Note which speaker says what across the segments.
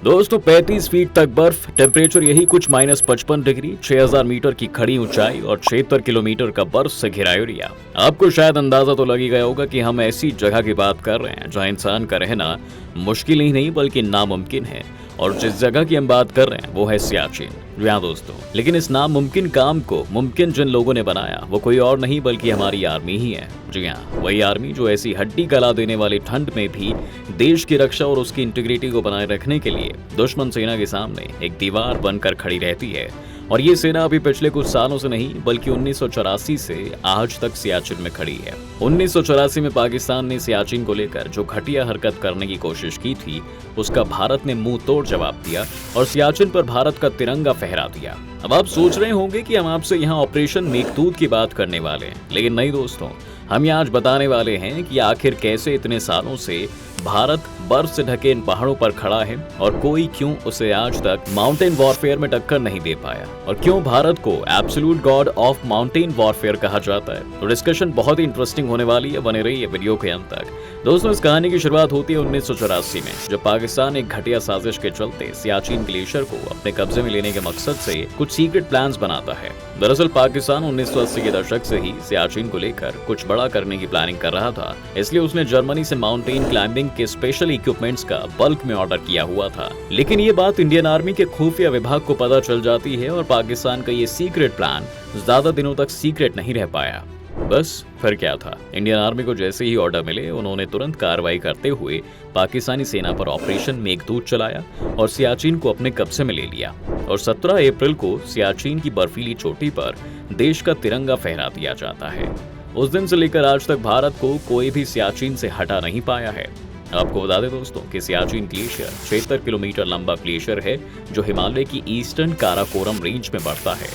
Speaker 1: दोस्तों 35 फीट तक बर्फ, टेम्परेचर यही कुछ -55 डिग्री, 6000 मीटर की खड़ी ऊंचाई और 76 किलोमीटर का बर्फ से घिरा एरिया। आपको शायद अंदाजा तो लग ही गया होगा कि हम ऐसी जगह की बात कर रहे हैं जहां इंसान का रहना मुश्किल ही नहीं बल्कि नामुमकिन है। और जिस जगह की हम बात कर रहे हैं वो है सियाचिन। जी हाँ दोस्तों, लेकिन इस नामुमकिन काम को मुमकिन जिन लोगों ने बनाया वो कोई और नहीं बल्कि हमारी आर्मी ही है। जी हाँ, वही आर्मी जो ऐसी हड्डी गला देने वाली ठंड में भी देश की रक्षा और उसकी इंटीग्रिटी को बनाए रखने के लिए दुश्मन सेना के सामने एक दीवार बनकर खड़ी रहती है। और ये सेना अभी पिछले कुछ सालों से नहीं बल्कि 1984 से आज तक सियाचिन में खड़ी है। 1984 में पाकिस्तान ने सियाचिन को लेकर जो घटिया हरकत करने की कोशिश की थी उसका भारत ने मुंह तोड़ जवाब दिया और सियाचिन पर भारत का तिरंगा फहरा दिया। अब आप सोच रहे होंगे कि हम आपसे यहाँ ऑपरेशन मेघदूत की बात करने वाले हैं, लेकिन नहीं दोस्तों, हम यहाँ आज बताने वाले हैं कि आखिर कैसे इतने सालों से भारत बर्फ से ढके इन पहाड़ों पर खड़ा है और कोई क्यों उसे आज तक माउंटेन वॉरफेयर में टक्कर नहीं दे पाया और क्यों भारत को absolute God of mountain warfare कहा जाता है। तो डिस्कशन बहुत ही इंटरेस्टिंग होने वाली है, बने रहिए वीडियो के अंत तक। दोस्तों, इस कहानी की शुरुआत होती है 1984 में, जब पाकिस्तान एक घटिया साजिश के चलते सियाचिन ग्लेशियर को अपने कब्जे में लेने के मकसद से कुछ सीक्रेट प्लान्स बनाता है। दरअसल पाकिस्तान 1980 के दशक से ही सियाचिन को लेकर कुछ बड़ा करने की प्लानिंग कर रहा था, इसलिए उसने जर्मनी से माउंटेन क्लाइंबिंग के स्पेशल इक्विपमेंट्स का बल्क में ऑर्डर किया हुआ था। लेकिन ये बात इंडियन आर्मी के खुफिया विभाग को पता चल जाती है और पाकिस्तान का ये सीक्रेट प्लान ज्यादा दिनों तक सीक्रेट नहीं रह पाया। बस फिर क्या था, इंडियन आर्मी को जैसे ही ऑर्डर मिले उन्होंने तुरंत कार्रवाई करते हुए पाकिस्तानी सेना पर ऑपरेशन मेघदूत चलाया और सियाचिन को अपने कब्जे में ले लिया। और 17 अप्रैल को सियाचिन की बर्फीली चोटी पर देश का तिरंगा फहरा दिया जाता है। उस दिन से लेकर आज तक भारत को कोई भी सियाचिन से हटा नहीं पाया है। आपको बता दें दोस्तों कि सियाचिन ग्लेशियर 76 किलोमीटर लंबा ग्लेशियर है जो हिमालय की ईस्टर्न काराकोरम रेंज में बढ़ता है।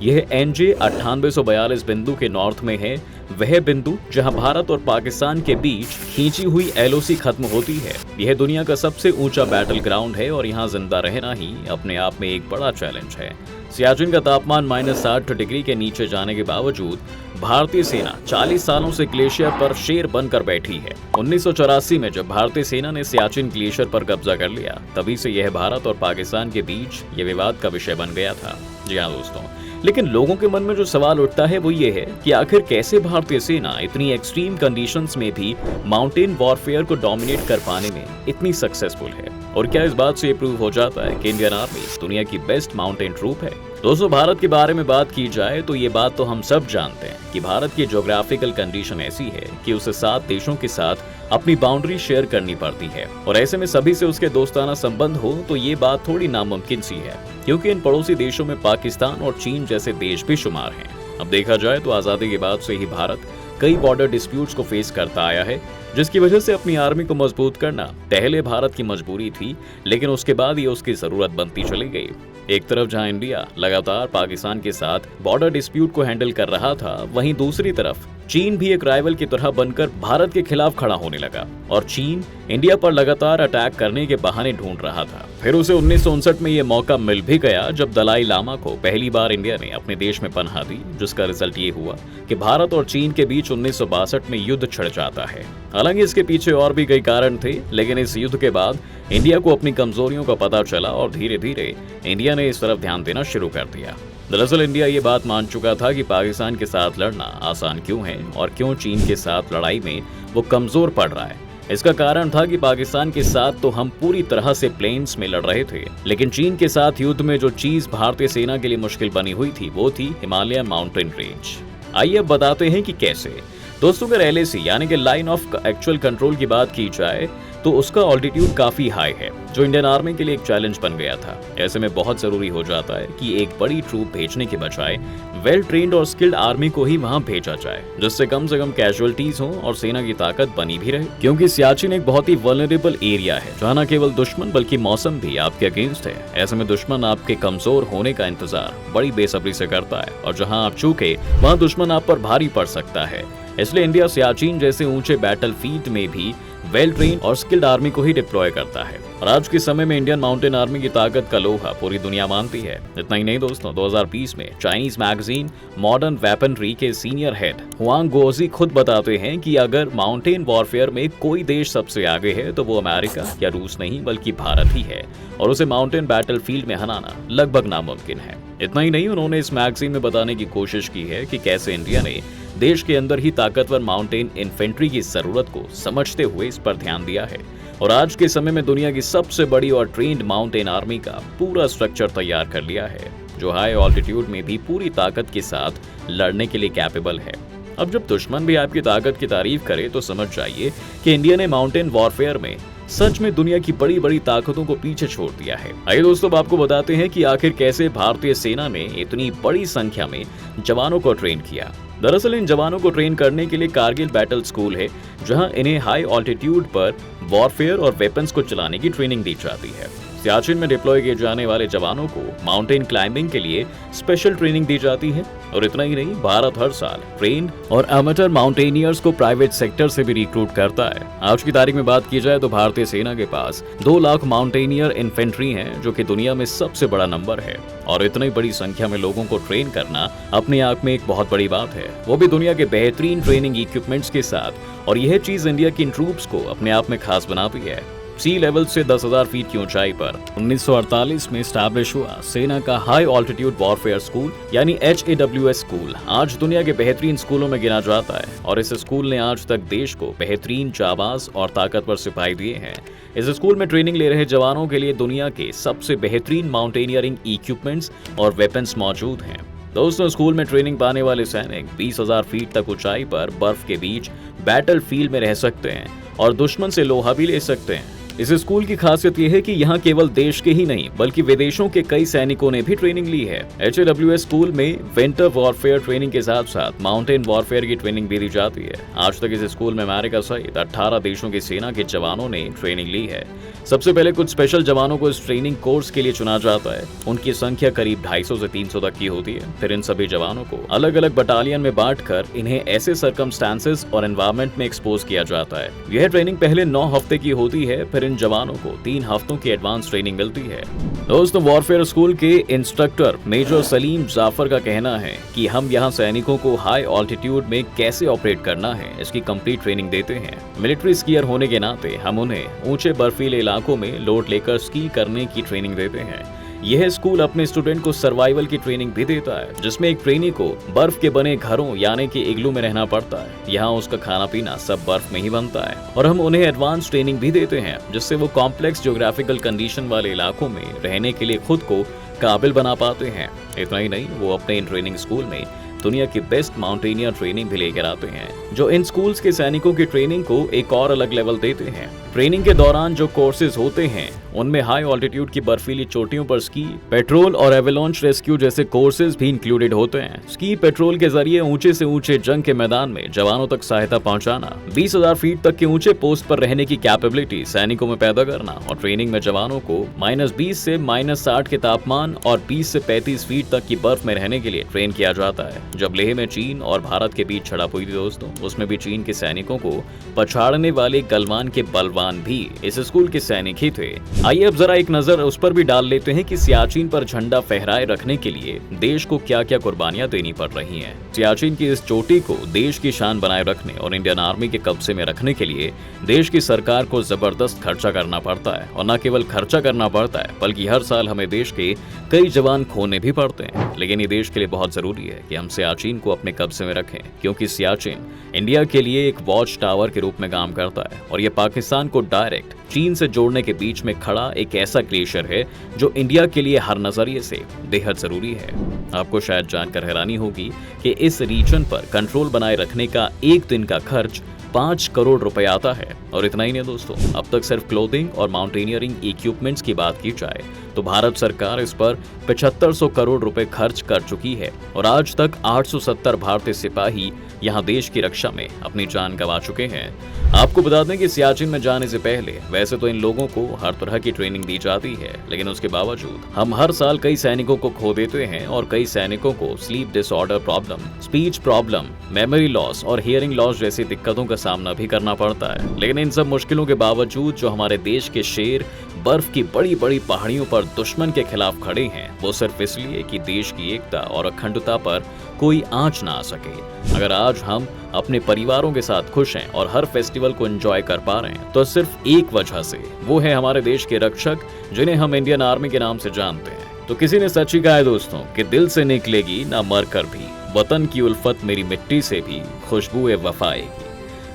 Speaker 1: यह NJ 9842 बिंदु के नॉर्थ में है, वह बिंदु जहां भारत और पाकिस्तान के बीच खींची हुई LOC खत्म होती है। यह दुनिया का सबसे ऊंचा बैटल ग्राउंड है और यहां जिंदा रहना ही अपने आप में एक बड़ा चैलेंज है। सियाचिन का तापमान -60 डिग्री के नीचे जाने के बावजूद भारतीय सेना 40 सालों से ग्लेशियर पर शेर बनकर बैठी है। 1984 में जब भारतीय सेना ने सियाचिन ग्लेशियर पर कब्जा कर लिया, तभी से यह भारत और पाकिस्तान के बीच ये विवाद का विषय बन गया था। जी हाँ दोस्तों, लेकिन लोगों के मन में जो सवाल उठता है वो ये है कि आखिर कैसे भारतीय सेना इतनी एक्सट्रीम कंडीशंस में भी माउंटेन वॉरफेयर को डोमिनेट कर पाने में इतनी सक्सेसफुल है, और क्या इस बात से ये प्रूव हो जाता है कि इंडियन आर्मी दुनिया की बेस्ट माउंटेन ट्रूप है। दोस्तों, भारत के बारे में बात की जाए तो ये बात तो हम सब जानते हैं कि भारत की ज्योग्राफिकल कंडीशन ऐसी है कि उसे 7 देशों के साथ अपनी बाउंड्री शेयर करनी पड़ती है और ऐसे में सभी से उसके दोस्ताना संबंध हो तो ये बात थोड़ी नामुमकिन सी है, क्योंकि इन पड़ोसी देशों में पाकिस्तान और चीन जैसे देश भी शुमार हैं। अब देखा जाए तो आजादी के बाद से ही भारत कई बॉर्डर डिस्प्यूट्स को फेस करता आया है, जिसकी वजह से अपनी आर्मी को मजबूत करना पहले भारत की मजबूरी थी, लेकिन उसके बाद ये उसकी जरूरत बनती चली गई। एक तरफ जहां इंडिया लगातार पाकिस्तान के साथ बॉर्डर डिस्प्यूट को हैंडल कर रहा था, वहीं दूसरी तरफ चीन भी एक राइवल की तरह बनकर भारत के खिलाफ खड़ा होने लगा और चीन इंडिया पर लगातार अटैक करने के बहाने ढूंढ रहा था। फिर उसे 1959 में यह मौका मिल भी गया जब दलाई लामा को पहली बार इंडिया ने अपने देश में पनाह दी, जिसका रिजल्ट ये हुआ कि भारत और चीन के बीच 1962 में युद्ध छिड़ जाता है। हालांकि इसके पीछे और भी कई कारण थे, लेकिन इस युद्ध के बाद इंडिया को अपनी कमजोरियों का पता चला और धीरे धीरे इंडिया ने इस तरफ ध्यान देना शुरू कर दिया। दरअसल इंडिया ये बात मान चुका था कि पाकिस्तान के साथ लड़ना आसान क्यों है और क्यों चीन के साथ लड़ाई में वो कमजोर पड़ रहा है। इसका कारण था कि पाकिस्तान के साथ तो हम पूरी तरह से प्लेन्स में लड़ रहे थे, लेकिन चीन के साथ युद्ध में जो चीज भारतीय सेना के लिए मुश्किल बनी हुई थी वो थी हिमालय माउंटेन रेंज। आइए अब बताते हैं कि कैसे। दोस्तों, अगर LAC यानी कि लाइन ऑफ एक्चुअल कंट्रोल की बात की जाए तो उसका ऑल्टीट्यूड काफी हाई है, जो इंडियन आर्मी के लिए एक चैलेंज बन गया था। ऐसे में बहुत जरूरी हो जाता है कि एक बड़ी ट्रूप भेजने के बजाय वेल ट्रेन्ड और स्किल्ड आर्मी को ही वहां भेजा जाए, जिससे कम से कम कैजुअलिटीज हो और सेना की ताकत बनी भी रहे, क्योंकि सियाचिन एक बहुत ही वल्नरेबल एरिया है जहां न केवल दुश्मन बल्कि मौसम भी आपके अगेंस्ट है। ऐसे में दुश्मन आपके कमजोर होने का इंतजार बड़ी बेसब्री से करता है और जहाँ आप चूके वहाँ दुश्मन आप पर भारी पड़ सकता है। इसलिए इंडिया सियाचिन जैसे ऊंचे बैटल फील्ड में भी वेल ट्रेन और स्किल्ड आर्मी को ही डिप्लॉय करता है। और आज के समय में इंडियन माउंटेन आर्मी की ताकत का लोहा पूरी दुनिया मानती है। इतना ही नहीं दोस्तों, 2020 में चाइनीज मैगजीन मॉडर्न वेपनरी के सीनियर हेड हुआंग गुओजी खुद बताते हैं कि अगर माउंटेन वॉरफेयर में कोई देश सबसे आगे है तो वो अमेरिका या रूस नहीं बल्कि भारत ही है, और उसे माउंटेन बैटलफील्ड में हराना लगभग नामुमकिन है। इतना ही नहीं, उन्होंने इस मैगजीन में बताने की कोशिश की है कि कैसे इंडिया ने देश के अंदर ही ताकतवर माउंटेन इन्फेंट्री की जरूरत को समझते हुए इस पर ध्यान दिया है और आज के समय में दुनिया की सबसे बड़ी और ट्रेन्ड माउंटेन आर्मी का पूरा स्ट्रक्चर तैयार कर लिया है, जो हाई ऑल्टीट्यूड में भी पूरी ताकत के साथ लड़ने के लिए कैपेबल है। अब जब दुश्मन भी आपकी ताकत की तारीफ करे तो समझ जाइए कि इंडिया ने माउंटेन वॉरफेयर में सच में दुनिया की बड़ी बड़ी ताकतों को पीछे छोड़ दिया है। आइए दोस्तों, अब आपको बताते हैं कि आखिर कैसे भारतीय सेना ने इतनी बड़ी संख्या में जवानों को ट्रेन किया। दरअसल इन जवानों को ट्रेन करने के लिए कारगिल बैटल स्कूल है, जहां इन्हें हाई ऑल्टीट्यूड पर वॉरफेयर और वेपन्स को चलाने की ट्रेनिंग दी जाती है। सियाचिन में डिप्लॉय किए जाने वाले जवानों को माउंटेन क्लाइंबिंग के लिए स्पेशल ट्रेनिंग दी जाती है। और इतना ही नहीं, भारत हर साल ट्रेन्ड और अमेटर माउंटेनियर्स को प्राइवेट सेक्टर से भी रिक्रूट करता है। आज की तारीख में बात की जाए तो भारतीय सेना के पास 2 लाख माउंटेनियर इन्फेंट्री हैं, जो कि दुनिया में सबसे बड़ा नंबर है। और इतनी बड़ी संख्या में लोगों को ट्रेन करना अपने आप में एक बहुत बड़ी बात है, वो भी दुनिया के बेहतरीन ट्रेनिंग इक्विपमेंट्स के साथ। और यह चीज इंडिया की इन ट्रूप्स को अपने आप में खास बनाती है। सी लेवल से 10,000 फीट की ऊंचाई पर 1948 में स्टैब्लिश हुआ सेना का हाई ऑल्टीट्यूड वॉरफेयर स्कूल यानी HAWS स्कूल आज दुनिया के बेहतरीन स्कूलों में गिना जाता है। और इस स्कूल ने आज तक देश को बेहतरीन जाबाज और ताकतवर सिपाही दिए हैं। इस स्कूल में ट्रेनिंग ले रहे जवानों के लिए दुनिया के सबसे बेहतरीन माउंटेनियरिंग इक्विपमेंट्स और वेपन्स मौजूद हैं। दोस्तों, स्कूल में ट्रेनिंग पाने वाले सैनिक 20,000 फीट तक ऊंचाई पर बर्फ के बीच बैटल फील्ड में रह सकते हैं और दुश्मन से लोहा भी ले सकते हैं। इस स्कूल की खासियत यह है कि यहाँ केवल देश के ही नहीं बल्कि विदेशों के कई सैनिकों ने भी ट्रेनिंग ली है। HAWS स्कूल में विंटर वॉरफेयर ट्रेनिंग के साथ साथ माउंटेन वॉरफेयर की ट्रेनिंग भी दी जाती है। आज तक इस स्कूल में अमेरिका सहित 18 देशों की सेना के जवानों ने ट्रेनिंग ली है। सबसे पहले कुछ स्पेशल जवानों को इस ट्रेनिंग कोर्स के लिए चुना जाता है। उनकी संख्या करीब 250 से 300 तक की होती है। फिर इन सभी जवानों को अलग अलग बटालियन में बांटकर इन्हें ऐसे सर्कमस्टांसेस और एनवायरमेंट में एक्सपोज किया जाता है। यह ट्रेनिंग पहले 9 हफ्ते की होती है, फिर इन जवानों को 3 हफ्तों की एडवांस ट्रेनिंग मिलती है। दोस्तों, वॉरफेयर स्कूल के इंस्ट्रक्टर मेजर सलीम जाफर का कहना है कि हम यहाँ सैनिकों को हाई ऑल्टीट्यूड में कैसे ऑपरेट करना है इसकी कंप्लीट ट्रेनिंग देते हैं। मिलिट्री स्कीयर होने के नाते हम उन्हें ऊंचे बर्फीले इलाकों में लोड लेकर स्की करने की ट्रेनिंग देते हैं। यह स्कूल अपने स्टूडेंट को सर्वाइवल की ट्रेनिंग भी देता है, जिसमें एक ट्रेनी को बर्फ के बने घरों यानी कि इग्लू में रहना पड़ता है। यहाँ उसका खाना पीना सब बर्फ में ही बनता है। और हम उन्हें एडवांस ट्रेनिंग भी देते हैं, जिससे वो कॉम्प्लेक्स ज्योग्राफिकल कंडीशन वाले इलाकों में रहने के लिए खुद को काबिल बना पाते हैं। इतना ही नहीं, वो अपने इन ट्रेनिंग स्कूल में दुनिया की बेस्ट माउंटेनियर ट्रेनिंग भी लेकर आते हैं, जो इन स्कूल्स के सैनिकों की ट्रेनिंग को एक और अलग लेवल देते हैं। ट्रेनिंग के दौरान जो कोर्सेज होते हैं उनमें हाई ऑल्टीट्यूड की बर्फीली चोटियों पर स्की, पेट्रोल और एवेलांच रेस्क्यू जैसे कोर्सेज भी इंक्लूडेड होते हैं। स्की पेट्रोल के जरिए ऊंचे से ऊंचे जंग के मैदान में जवानों तक सहायता पहुंचाना, 20,000 फीट तक के ऊंचे पोस्ट पर रहने की कैपेबिलिटी सैनिकों में पैदा करना और ट्रेनिंग में जवानों को -20 से -60 के तापमान और 20 से 35 फीट तक की बर्फ में रहने के लिए ट्रेन किया जाता है। जब लेह में चीन और भारत के बीच झड़प हुई थी दोस्तों, उसमें भी चीन के सैनिकों को पछाड़ने वाले गलवान के बलवान भी इस स्कूल के सैनिक ही थे। आइए अब जरा एक नजर उस पर भी डाल लेते हैं कि सियाचिन पर झंडा फहराए रखने के लिए देश को क्या क्या कुर्बानियां देनी पड़ रही हैं। सियाचिन की इस चोटी को देश की शान बनाए रखने और इंडियन आर्मी के कब्जे में रखने के लिए देश की सरकार को जबरदस्त खर्चा करना पड़ता है। और न केवल खर्चा करना पड़ता है बल्कि हर साल हमें देश के कई जवान खोने भी पड़ते हैं। लेकिन ये देश के लिए बहुत जरूरी है कि हम सियाचिन को अपने कब्जे में रखें, क्योंकि सियाचिन इंडिया के लिए एक वॉच टावर के रूप में काम करता है और ये पाकिस्तान को डायरेक्ट चीन से जोड़ने के बीच में खड़ा एक ऐसा ग्लेशियर है जो इंडिया के लिए हर नजरिए से बेहद जरूरी है। आपको शायद जानकर हैरानी होगी कि इस रीजन पर कंट्रोल बनाए रखने का एक दिन का खर्च 5 करोड़ रुपए आता है। और इतना ही नहीं दोस्तों, अब तक सिर्फ क्लोथिंग और माउंटेनियरिंग इक्विपमेंट्स की बात की जाए तो भारत सरकार इस पर 7500 करोड़ रुपए खर्च कर चुकी है और आज तक 870 भारतीय सिपाही यहाँ देश की रक्षा में अपनी जान गंवा चुके हैं। आपको बता दें कि सियाचिन में जाने से पहले वैसे तो इन लोगों को हर तरह की ट्रेनिंग दी जाती है, लेकिन उसके बावजूद हम हर साल कई सैनिकों को खो देते हैं और कई सैनिकों को sleep disorder problem, speech problem, memory loss और हियरिंग लॉस जैसी दिक्कतों का सामना भी करना पड़ता है। लेकिन इन सब मुश्किलों के बावजूद जो हमारे देश के शेर बर्फ की बड़ी बड़ी पहाड़ियों पर दुश्मन के खिलाफ खड़े हैं, वो सिर्फ इसलिए कि देश की एकता और अखंडता पर कोई आंच ना आ सके। अगर आज हम अपने परिवारों के साथ खुश हैं और हर फेस्टिवल को एंजॉय कर पा रहे हैं तो सिर्फ एक वजह से, वो है हमारे देश के रक्षक जिन्हें हम इंडियन आर्मी के नाम से जानते हैं। तो किसी ने सच ही कहा है दोस्तों कि दिल से निकलेगी ना मर कर भी, वतन की उल्फत मेरी मिट्टी से भी खुशबू वफा आएगी।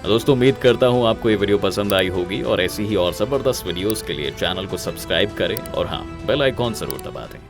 Speaker 1: दोस्तों उम्मीद करता हूँ आपको ये वीडियो पसंद आई होगी और ऐसी ही और जबरदस्त वीडियोस के लिए चैनल को सब्सक्राइब करें और हाँ, बेल आइकॉन जरूर दबा दें।